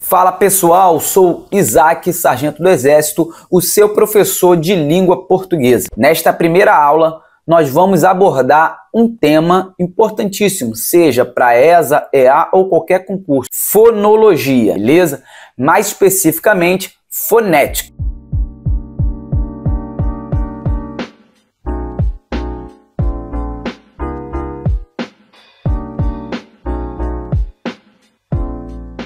Fala pessoal, sou Isaac, sargento do Exército, o seu professor de língua portuguesa. Nesta primeira aula, nós vamos abordar um tema importantíssimo, seja para ESA, EA ou qualquer concurso. Fonologia, beleza? Mais especificamente, fonética.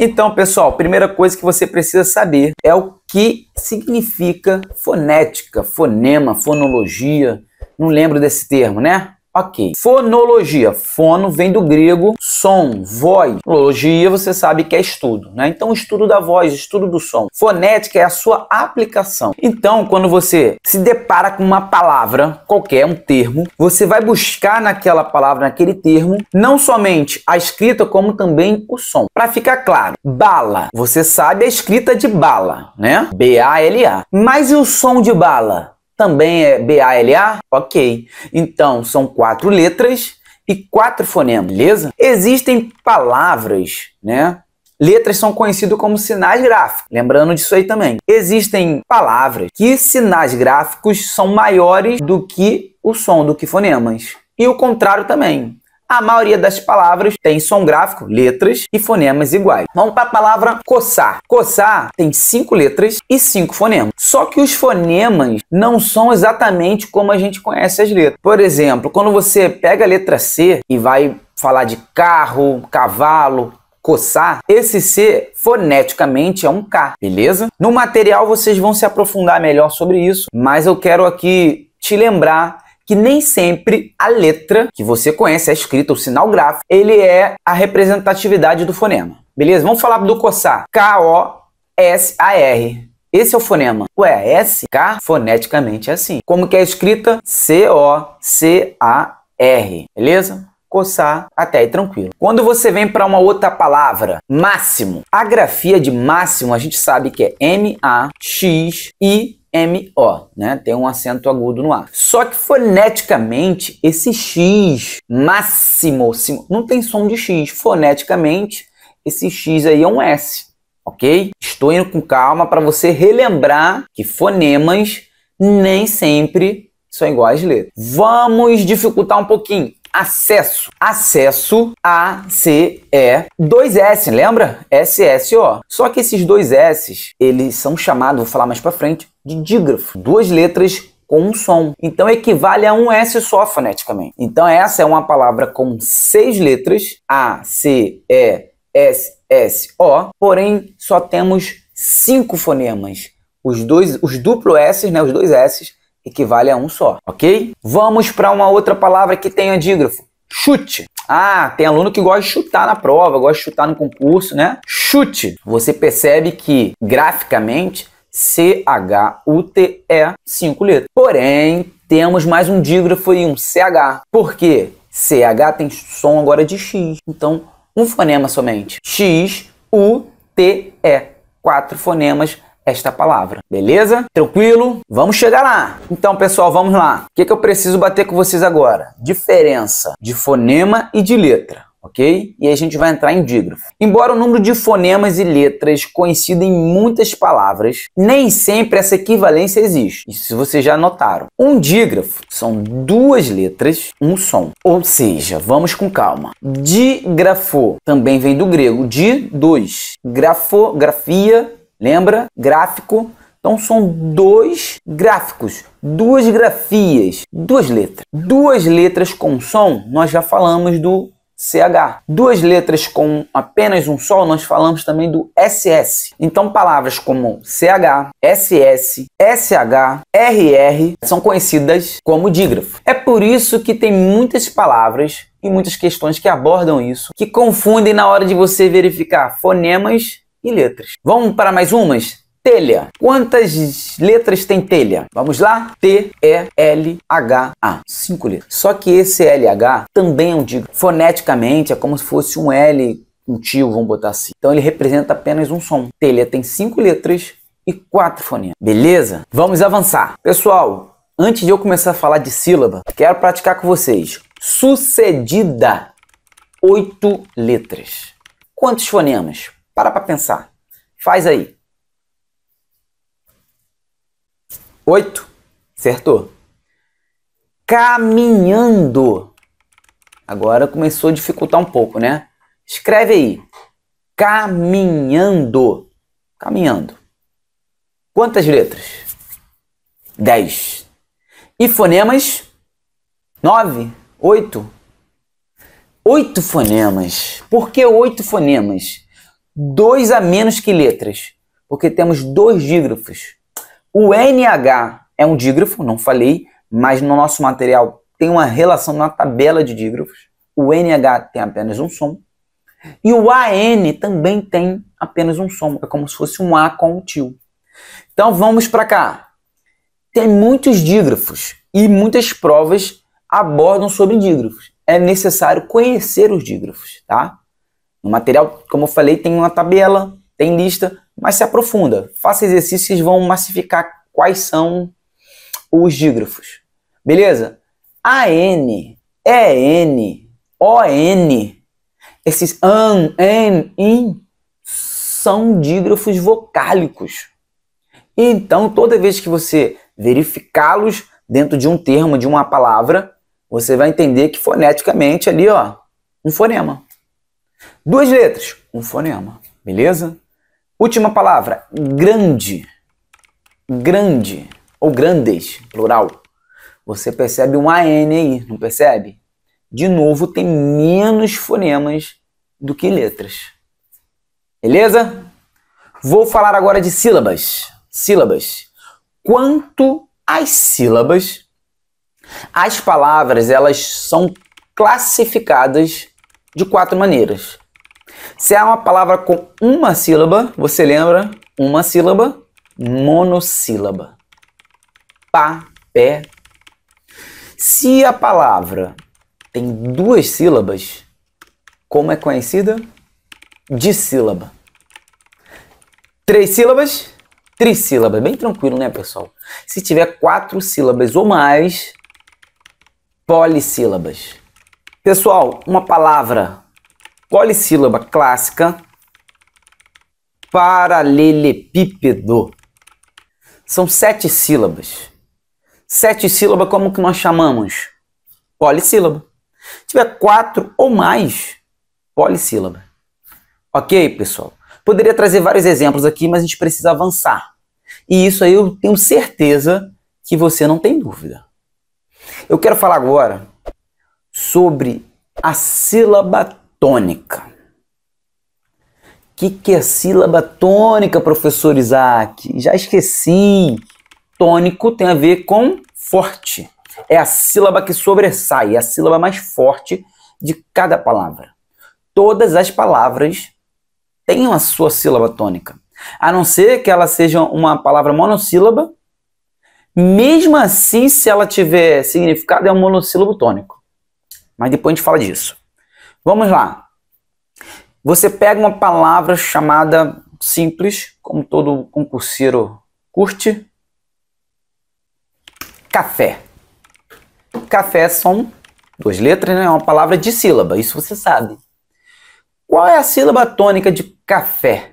Então, pessoal, primeira coisa que você precisa saber é o que significa fonética, fonema, fonologia. Não lembro desse termo, né? Ok. Fonologia. Fono vem do grego som, voz. Logia você sabe que é estudo, né? Então, estudo da voz, estudo do som. Fonética é a sua aplicação. Então, quando você se depara com uma palavra, qualquer, um termo, você vai buscar naquela palavra, naquele termo, não somente a escrita, como também o som. Para ficar claro, bala. Você sabe a escrita de bala, né? B-A-L-A. Mas e o som de bala? Também é B-A-L-A? Ok. Então, são 4 letras e 4 fonemas, beleza? Existem palavras, né? Letras são conhecidas como sinais gráficos. Lembrando disso aí também. Existem palavras que sinais gráficos são maiores do que o som, do que fonemas. E o contrário também. A maioria das palavras tem som gráfico, letras e fonemas iguais. Vamos para a palavra coçar. Coçar tem 5 letras e 5 fonemas. Só que os fonemas não são exatamente como a gente conhece as letras. Por exemplo, quando você pega a letra C e vai falar de carro, cavalo, coçar, esse C foneticamente é um K, beleza? No material vocês vão se aprofundar melhor sobre isso, mas eu quero aqui te lembrar que nem sempre a letra que você conhece, a escrita, o sinal gráfico, ele é a representatividade do fonema. Beleza? Vamos falar do coçar. K-O-S-A-R. Esse é o fonema. Ué, S, K, foneticamente é assim. Como que é escrita? C-O-C-A-R. Beleza? Coçar, até aí tranquilo. Quando você vem para uma outra palavra, máximo. A grafia de máximo, a gente sabe que é M-A-X-I M-O, né? Tem um acento agudo no A. Só que foneticamente, esse X, máximo, não tem som de X. Foneticamente, esse X aí é um S, ok? Estou indo com calma para você relembrar que fonemas nem sempre são iguais às letras. Vamos dificultar um pouquinho. Acesso. Acesso, A-C-E, 2 S, lembra? S-S-O. Só que esses 2 S, eles são chamados, vou falar mais pra frente, de dígrafo. 2 letras com um som. Então equivale a um S só foneticamente. Então essa é uma palavra com 6 letras, A-C-E-S-S-O, porém só temos 5 fonemas. Os duplo S, né, os 2 S, equivale a um só, ok? Vamos para uma outra palavra que tenha dígrafo. Chute. Ah, tem aluno que gosta de chutar na prova, gosta de chutar no concurso, né? Chute. Você percebe que, graficamente, C-H-U-T-E, 5 letras. Porém, temos mais um dígrafo e um CH. Por quê? CH tem som agora de X. Então, um fonema somente. X-U-T-E. 4 fonemas esta palavra, beleza? Tranquilo? Vamos chegar lá. Então, pessoal, vamos lá. O que eu preciso bater com vocês agora? Diferença de fonema e de letra, ok? E aí a gente vai entrar em dígrafo. Embora o número de fonemas e letras coincida em muitas palavras, nem sempre essa equivalência existe. Isso vocês já notaram. Um dígrafo são 2 letras, um som. Ou seja, vamos com calma. Dígrafo também vem do grego, de 2. Grafo, grafia, lembra? Gráfico. Então são 2 gráficos, 2 grafias, 2 letras. 2 letras com som, nós já falamos do CH. 2 letras com apenas um som, nós falamos também do SS. Então palavras como CH, SS, SH, RR são conhecidas como dígrafo. É por isso que tem muitas palavras e muitas questões que abordam isso, que confundem na hora de você verificar fonemas e letras. Vamos para mais umas? Telha. Quantas letras tem telha? Vamos lá? T-E-L-H-A. 5 letras. Só que esse L-H também é um dígrafo. Foneticamente é como se fosse um L, um tio, vamos botar assim. Então ele representa apenas um som. Telha tem 5 letras e 4 fonemas. Beleza? Vamos avançar. Pessoal, antes de eu começar a falar de sílaba, quero praticar com vocês. Sucedida. 8 letras. Quantos fonemas? Para pensar. Faz aí. 8. Acertou. Caminhando. Agora começou a dificultar um pouco, né? Escreve aí. Caminhando. Caminhando. Quantas letras? 10. E fonemas? 9. 8. 8 fonemas. Por que 8 fonemas? 2 a menos que letras. Porque temos 2 dígrafos. O NH é um dígrafo, não falei, mas no nosso material tem uma relação na tabela de dígrafos. O NH tem apenas um som. E o AN também tem apenas um som. É como se fosse um A com um tio. Então vamos para cá. Tem muitos dígrafos e muitas provas abordam sobre dígrafos. É necessário conhecer os dígrafos, tá? No material, como eu falei, tem uma tabela, tem lista, mas se aprofunda. Faça exercícios e vão massificar quais são os dígrafos. Beleza? AN, EN, ON, esses AN, EN, IN são dígrafos vocálicos. Então, toda vez que você verificá-los dentro de um termo, de uma palavra, você vai entender que foneticamente ali, ó, um fonema. 2 letras, um fonema. Beleza? Última palavra, grande. Grande, ou grandes, plural. Você percebe um AN aí, não percebe? De novo, tem menos fonemas do que letras. Beleza? Vou falar agora de sílabas. Sílabas. Quanto às sílabas, as palavras elas são classificadas de 4 maneiras. Se é uma palavra com uma sílaba, você lembra? Uma sílaba, monossílaba. Pá, pé. Se a palavra tem 2 sílabas, como é conhecida? Dissílaba. 3 sílabas, trissílaba. Bem tranquilo, né, pessoal? Se tiver 4 sílabas ou mais, polissílabas. Pessoal, uma palavra polissílaba clássica, paralelepípedo. São 7 sílabas. 7 sílabas, como que nós chamamos? Polissílaba. Se tiver 4 ou mais, polissílaba. Ok, pessoal? Poderia trazer vários exemplos aqui, mas a gente precisa avançar. E isso aí eu tenho certeza que você não tem dúvida. Eu quero falar agora sobre a sílaba tônica. O que é sílaba tônica, professor Isaac? Já esqueci. Tônico tem a ver com forte. É a sílaba que sobressai, é a sílaba mais forte de cada palavra. Todas as palavras têm a sua sílaba tônica. A não ser que ela seja uma palavra monossílaba, mesmo assim, se ela tiver significado, é um monossílabo tônico. Mas depois a gente fala disso. Vamos lá. Você pega uma palavra chamada simples, como todo concurseiro curte. Café. Café são 2 letras, né? É uma palavra de sílaba, isso você sabe. Qual é a sílaba tônica de café?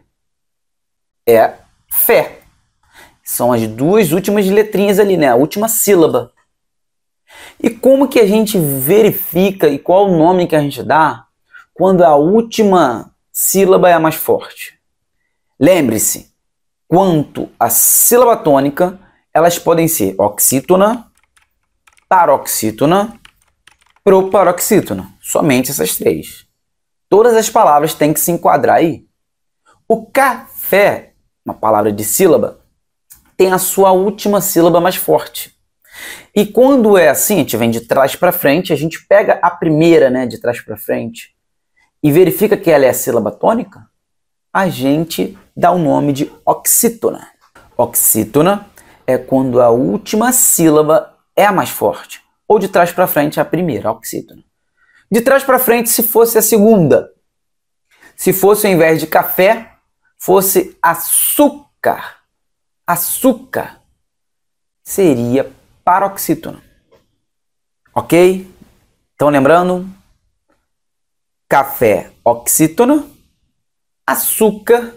É fé. São as 2 últimas letrinhas ali, né? A última sílaba. E como que a gente verifica e qual o nome que a gente dá quando a última sílaba é a mais forte? Lembre-se, quanto à sílaba tônica, elas podem ser oxítona, paroxítona, proparoxítona. Somente essas 3. Todas as palavras têm que se enquadrar aí. O café, uma palavra de sílaba, tem a sua última sílaba mais forte. E quando é assim, a gente vem de trás para frente, a gente pega a primeira, né, de trás para frente, e verifica que ela é a sílaba tônica, a gente dá o nome de oxítona. Oxítona é quando a última sílaba é a mais forte. Ou de trás para frente é a primeira, oxítona. De trás para frente, se fosse a segunda. Se fosse, ao invés de café, fosse açúcar. Açúcar seria paroxítona. Ok? Então, lembrando, café, oxítona, açúcar,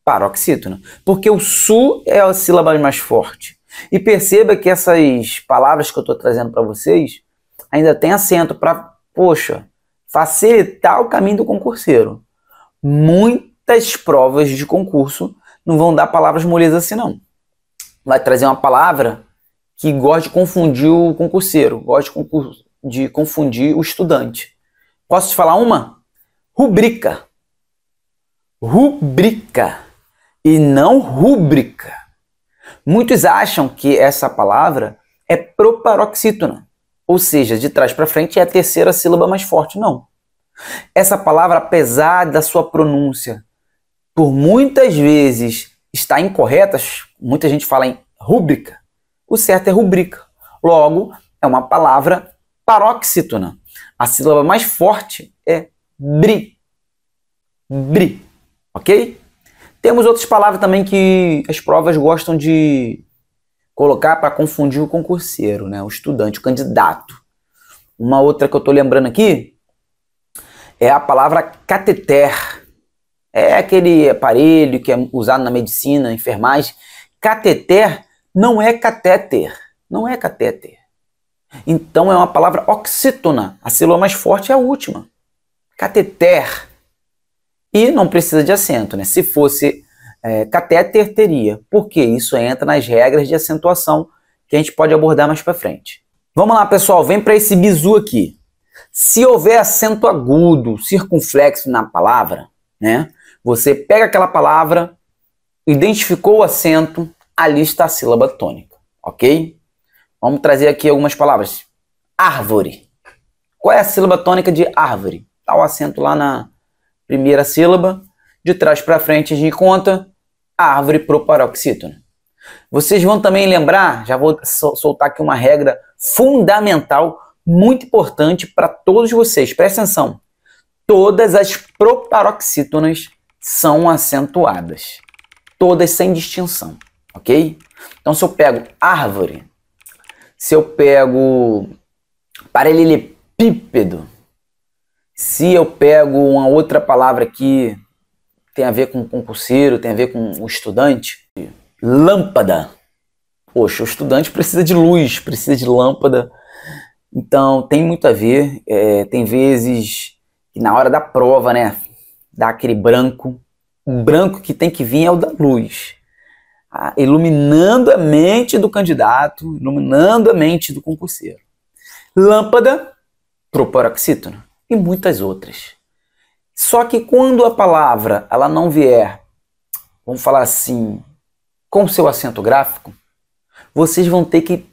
paroxítona, porque o su é a sílaba mais forte. E perceba que essas palavras que eu estou trazendo para vocês ainda tem acento para, poxa, facilitar o caminho do concurseiro. Muitas provas de concurso não vão dar palavras molezas assim, não. Vai trazer uma palavra que gosta de confundir o concurseiro, gosta de confundir o estudante. Posso te falar uma? Rubrica. Rubrica. E não rúbrica. Muitos acham que essa palavra é proparoxítona, ou seja, de trás para frente é a terceira sílaba mais forte. Não. Essa palavra, apesar da sua pronúncia por muitas vezes estar incorreta, muita gente fala em rúbrica, o certo é rubrica. Logo, é uma palavra paroxítona. A sílaba mais forte é bri. Bri. Ok? Temos outras palavras também que as provas gostam de colocar para confundir o concurseiro, né? O estudante, o candidato. Uma outra que eu estou lembrando aqui é a palavra cateter. É aquele aparelho que é usado na medicina, enfermagem. Cateter não é catéter. Não é catéter. Então é uma palavra oxítona. A sílaba mais forte é a última. Cateter. E não precisa de acento, né? Se fosse catéter, teria. Porque isso entra nas regras de acentuação que a gente pode abordar mais para frente. Vamos lá, pessoal. Vem para esse bizu aqui. Se houver acento agudo, circunflexo na palavra, né? Você pega aquela palavra, identificou o acento, ali está a sílaba tônica, ok? Vamos trazer aqui algumas palavras. Árvore. Qual é a sílaba tônica de árvore? Está o acento lá na primeira sílaba. De trás para frente a gente conta árvore proparoxítona. Vocês vão também lembrar, já vou soltar aqui uma regra fundamental, muito importante para todos vocês. Presta atenção. Todas as proparoxítonas são acentuadas. Todas sem distinção, ok? Então se eu pego árvore, se eu pego paralelepípedo, se eu pego uma outra palavra que tem a ver com o concurseiro, tem a ver com o estudante, lâmpada. Poxa, o estudante precisa de luz, precisa de lâmpada. Então tem muito a ver. Tem vezes que na hora da prova, né, dá aquele branco. O branco que tem que vir é o da luz. Iluminando a mente do candidato, iluminando a mente do concurseiro. Lâmpada, proparoxítona. E muitas outras. Só que quando a palavra ela não vier, vamos falar assim, com seu acento gráfico, vocês vão ter que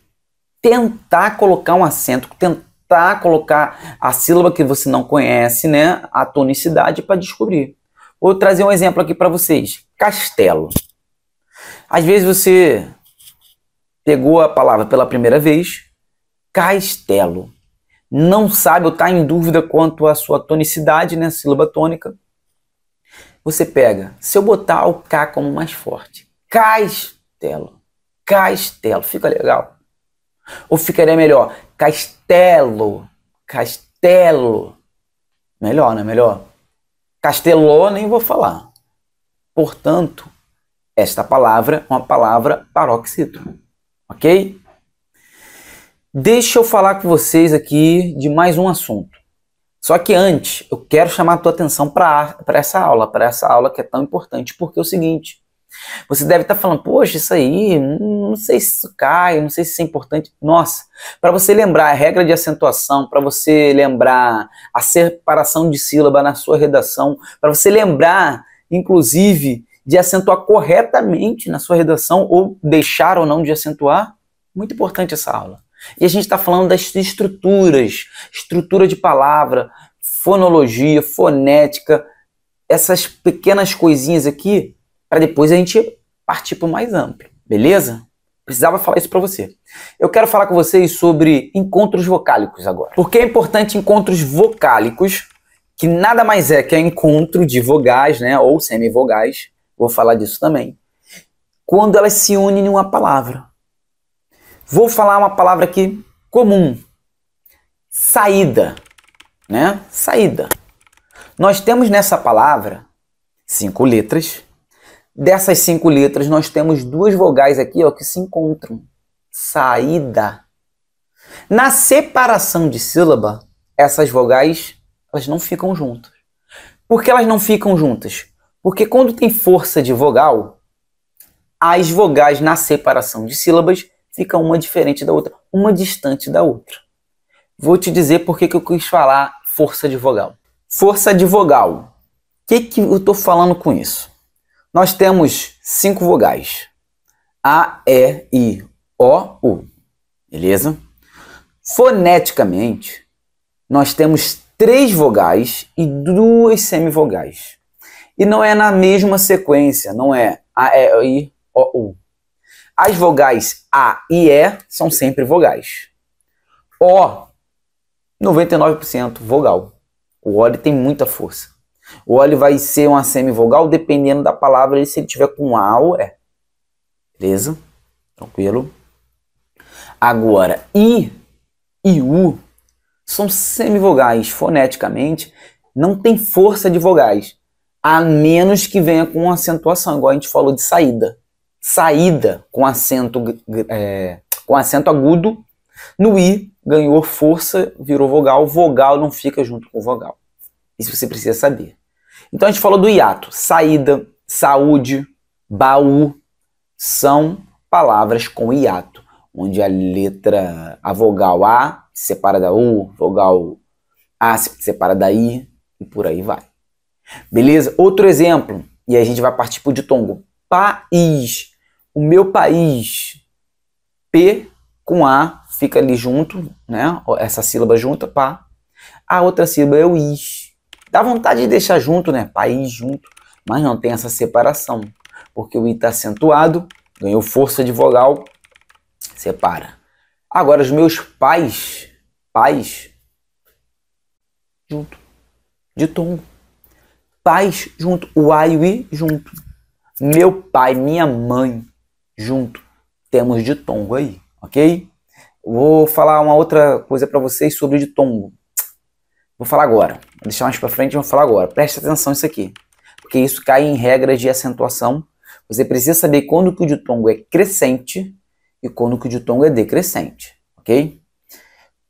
tentar colocar um acento, tentar colocar a sílaba que você não conhece, né, a tonicidade para descobrir. Vou trazer um exemplo aqui para vocês. Castelo. Às vezes você pegou a palavra pela primeira vez, castelo. Não sabe ou está em dúvida quanto à sua tonicidade, né, sílaba tônica. Você pega, se eu botar o K como mais forte, castelo, castelo, fica legal? Ou ficaria melhor, castelo, castelo, melhor, né, melhor? Castelô nem vou falar. Portanto, esta palavra é uma palavra paroxítona, ok? Deixa eu falar com vocês aqui de mais um assunto. Só que antes, eu quero chamar a tua atenção para essa aula que é tão importante, porque é o seguinte, você deve estar falando, poxa, isso aí, não sei se isso cai, não sei se isso é importante. Nossa, para você lembrar a regra de acentuação, para você lembrar a separação de sílaba na sua redação, para você lembrar, inclusive, de acentuar corretamente na sua redação, ou deixar ou não de acentuar, muito importante essa aula. E a gente está falando das estruturas, estrutura de palavra, fonologia, fonética, essas pequenas coisinhas aqui, para depois a gente partir para o mais amplo, beleza? Precisava falar isso para você. Eu quero falar com vocês sobre encontros vocálicos agora. Por que é importante encontros vocálicos, que nada mais é que encontro de vogais, né, ou semivogais, vou falar disso também, quando elas se unem em uma palavra. Vou falar uma palavra aqui comum. Saída, né? Saída. Nós temos nessa palavra 5 letras, Dessas 5 letras, nós temos 2 vogais aqui, ó, que se encontram. Saída. Na separação de sílaba, essas vogais, elas não ficam juntas. Por que elas não ficam juntas? Porque quando tem força de vogal, as vogais na separação de sílabas ficam uma diferente da outra, uma distante da outra. Vou te dizer por que eu quis falar força de vogal. Força de vogal. O que eu estou falando com isso? Nós temos 5 vogais. A, E, I, O, U. Beleza? Foneticamente, nós temos 3 vogais e 2 semivogais. E não é na mesma sequência, não é A, E, I, O, U. As vogais A e E são sempre vogais. O, 99% vogal. O O tem muita força. O O vai ser uma semivogal dependendo da palavra e se ele tiver com A ou E. Beleza? Tranquilo? Agora, I e U são semivogais. Foneticamente, não tem força de vogais. A menos que venha com acentuação, igual a gente falou de saída. Saída com acento agudo. No I, ganhou força, virou vogal. Vogal não fica junto com vogal. Isso você precisa saber. Então a gente falou do hiato. Saída, saúde, baú são palavras com hiato, onde a vogal A se separa da U, vogal A se separa da I e por aí vai. Beleza? Outro exemplo, e aí a gente vai partir para o ditongo. País. O meu país. P com A fica ali junto, né? Essa sílaba junta, pá. A outra sílaba é o is. Dá vontade de deixar junto, né? País junto, mas não tem essa separação, porque o i está acentuado, ganhou força de vogal, separa. Agora, os meus pais, junto, ditongo. Pais junto, o a e o i junto. Meu pai, minha mãe, junto. Temos ditongo aí, ok? Vou falar uma outra coisa para vocês sobre ditongo. Vou falar agora. Vou deixar mais para frente e vou falar agora. Preste atenção nisso aqui, porque isso cai em regras de acentuação. Você precisa saber quando que o ditongo é crescente e quando que o ditongo é decrescente, ok?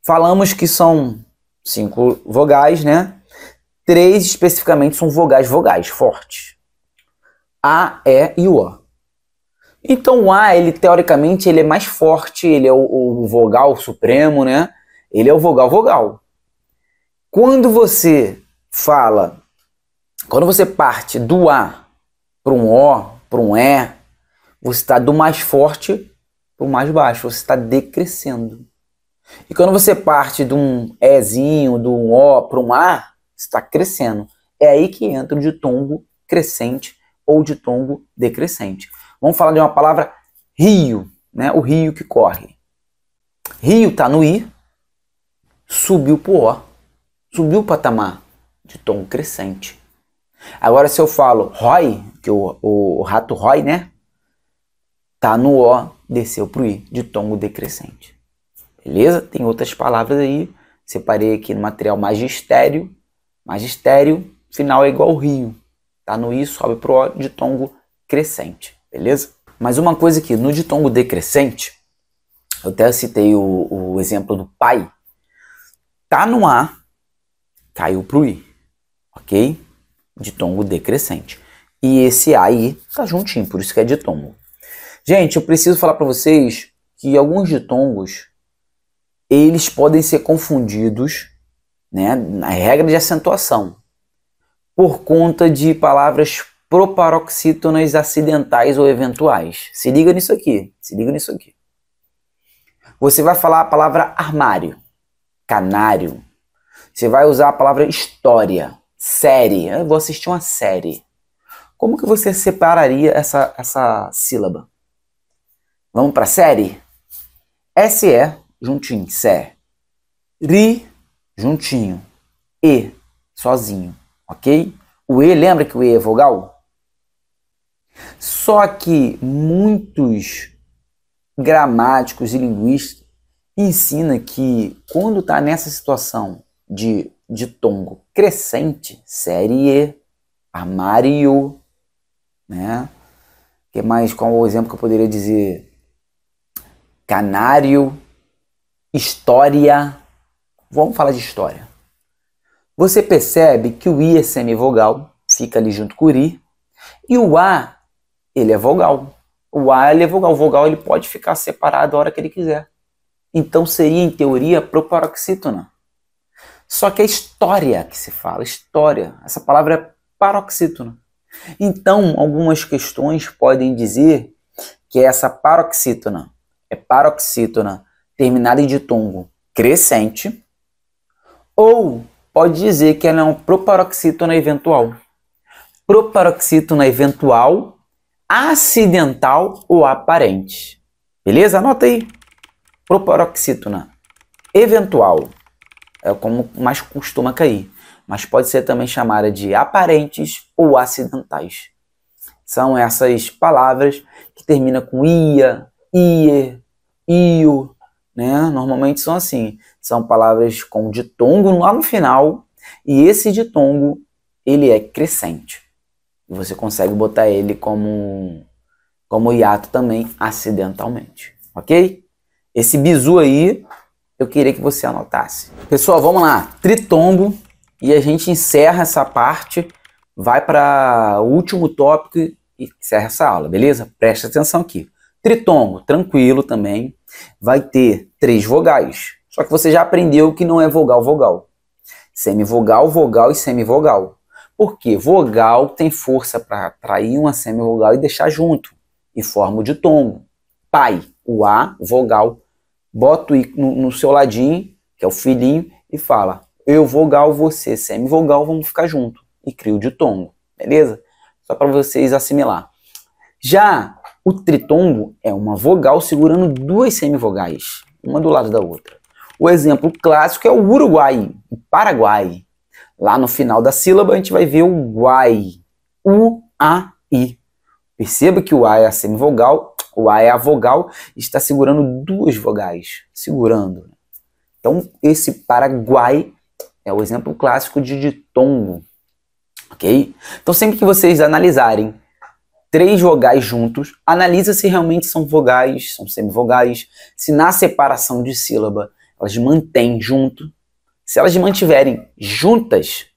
Falamos que são 5 vogais, né? 3 especificamente são vogais fortes. A, E e o O. Então o A, teoricamente, ele é mais forte, ele é o vogal supremo, né? Ele é o vogal. Quando você parte do A para um O, para um E, você está do mais forte para o mais baixo, você está decrescendo. E quando você parte de um Ezinho, de um O para um A, você está crescendo. É aí que entra o ditongo crescente ou ditongo decrescente. Vamos falar de uma palavra rio, né? O rio que corre. Rio está no I, subiu para o O, subiu o patamar de tom crescente. Agora, se eu falo rói, que o rato rói, né? Tá no O, desceu pro I, de tom decrescente. Beleza? Tem outras palavras aí. Separei aqui no material magistério. Magistério, final é igual ao rio. Tá no I, sobe pro O, de tom crescente. Beleza? Mas uma coisa aqui, no ditongo decrescente, eu até citei o exemplo do pai. Tá no A, caiu pro I, ok? Ditongo decrescente. E esse A e I tá juntinho, por isso que é ditongo. Gente, eu preciso falar para vocês que alguns ditongos, eles podem ser confundidos, né, na regra de acentuação, por conta de palavras proparoxítonas acidentais ou eventuais. Se liga nisso aqui, Você vai falar a palavra armário, canário. Você vai usar a palavra história, série. Eu vou assistir uma série. Como que você separaria essa sílaba? Vamos para série? SE, juntinho, sé. Ri, juntinho. E, sozinho, ok? O E, lembra que o E é vogal? Só que muitos gramáticos e linguistas ensinam que quando está nessa situação de ditongo crescente, série E, armário, né? Que mais? Qual o exemplo que eu poderia dizer? Canário, história. Vamos falar de história. Você percebe que o I é semivogal, fica ali junto com o I, e o A, ele é vogal. O A, ele é vogal. O vogal, ele pode ficar separado a hora que ele quiser. Então seria, em teoria, proparoxítona. Só que é história que se fala, história. Essa palavra é paroxítona. Então, algumas questões podem dizer que essa paroxítona é paroxítona terminada em ditongo crescente, ou pode dizer que ela é uma proparoxítona eventual. Proparoxítona eventual, acidental ou aparente. Beleza? Anota aí. Proparoxítona eventual é como mais costuma cair, mas pode ser também chamada de aparentes ou acidentais. São essas palavras que terminam com ia, ie, io, né? Normalmente são assim, são palavras com ditongo lá no final, e esse ditongo, ele é crescente. E você consegue botar ele como hiato também, acidentalmente, ok? Esse bizu aí, eu queria que você anotasse. Pessoal, vamos lá. Tritongo. E a gente encerra essa parte, vai para o último tópico e encerra essa aula, beleza? Presta atenção aqui. Tritongo, tranquilo também, vai ter 3 vogais. Só que você já aprendeu que não é vogal, vogal. Semivogal, vogal e semivogal. Por quê? Vogal tem força para atrair uma semivogal e deixar junto, e forma o ditongo. Pai, o A, vogal, bota o I no seu ladinho, que é o filhinho, e fala: eu vogal, você semivogal, vamos ficar junto. E cria o ditongo, beleza? Só para vocês assimilar. Já o tritongo é uma vogal segurando 2 semivogais, uma do lado da outra. O exemplo clássico é o Uruguai, o Paraguai. Lá no final da sílaba a gente vai ver o guai, U-A-I. Perceba que o A é a semivogal, o A é a vogal, e está segurando 2 vogais, segurando. Então esse Paraguai é o exemplo clássico de ditongo, ok? Então sempre que vocês analisarem 3 vogais juntos, analisa se realmente são vogais, são semivogais, se na separação de sílaba elas mantêm junto. Se elas mantiverem juntas,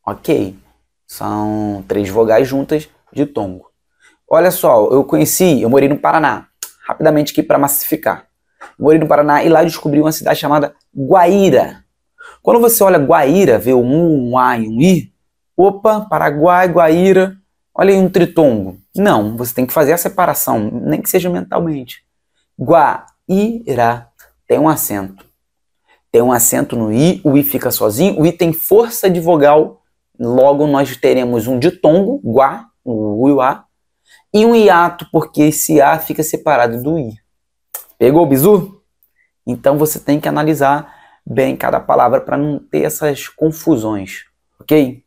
ok, são 3 vogais juntas, ditongo. Olha só, eu morei no Paraná, rapidamente aqui para massificar. Morei no Paraná e lá eu descobri uma cidade chamada Guaíra. Quando você olha Guaíra, vê um A e um I, opa, Paraguai, Guaíra, olha aí um tritongo. Não, você tem que fazer a separação, nem que seja mentalmente. Guaíra tem um acento. Tem um acento no I, o I fica sozinho, o I tem força de vogal, logo nós teremos um ditongo, guá, o U e o A, e um hiato, porque esse A fica separado do I. Pegou o bizu? Então você tem que analisar bem cada palavra para não ter essas confusões, ok?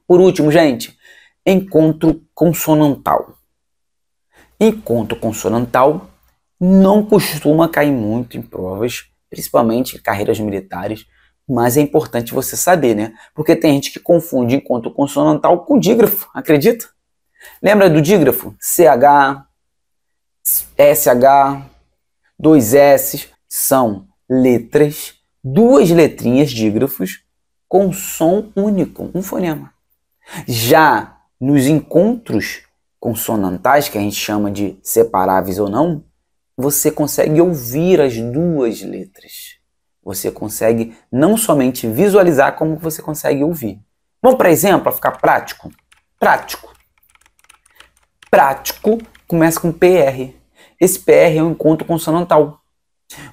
Por último, gente, encontro consonantal. Encontro consonantal não costuma cair muito em provas, principalmente em carreiras militares, mas é importante você saber, né? Porque tem gente que confunde encontro consonantal com dígrafo, acredita? Lembra do dígrafo? CH, SH, 2 S, são letras, 2 letrinhas, dígrafos, com som único, um fonema. Já nos encontros consonantais, que a gente chama de separáveis ou não, você consegue ouvir as 2 letras. Você consegue não somente visualizar, como você consegue ouvir. Vamos para exemplo, para ficar prático? Prático. Prático começa com PR. Esse PR é um encontro consonantal.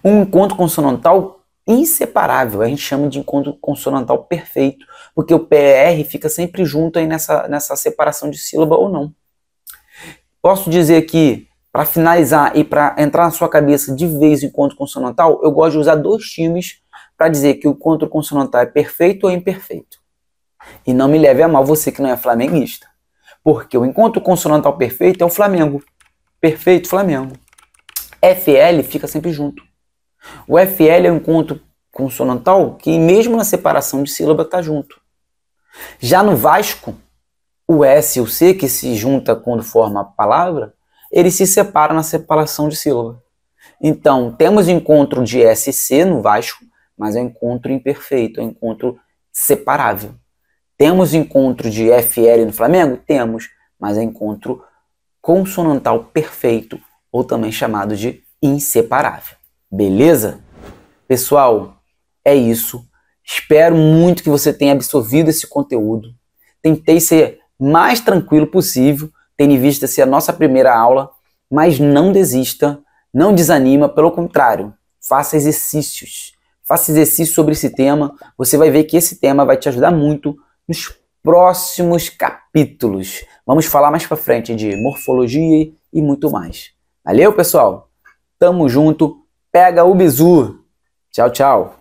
Um encontro consonantal inseparável. A gente chama de encontro consonantal perfeito, porque o PR fica sempre junto aí nessa separação de sílaba ou não. Posso dizer que, para finalizar e para entrar na sua cabeça de vez o encontro consonantal, eu gosto de usar 2 times para dizer que o encontro consonantal é perfeito ou imperfeito. E não me leve a mal você que não é flamenguista. Porque o encontro consonantal perfeito é o Flamengo. Perfeito, Flamengo. FL fica sempre junto. O FL é o encontro consonantal que mesmo na separação de sílaba está junto. Já no Vasco, o S e o C, que se junta quando forma a palavra, eles se separam na separação de sílaba. Então, temos encontro de SC no Vasco, mas é um encontro imperfeito, é um encontro separável. Temos encontro de FL no Flamengo? Temos, mas é encontro consonantal perfeito, ou também chamado de inseparável. Beleza? Pessoal, é isso. Espero muito que você tenha absorvido esse conteúdo. Tentei ser mais tranquilo possível, tendo em vista ser a nossa primeira aula, mas não desista, não desanima, pelo contrário, faça exercícios. Faça exercícios sobre esse tema, você vai ver que esse tema vai te ajudar muito nos próximos capítulos. Vamos falar mais para frente de morfologia e muito mais. Valeu, pessoal? Tamo junto, pega o bizu. Tchau, tchau.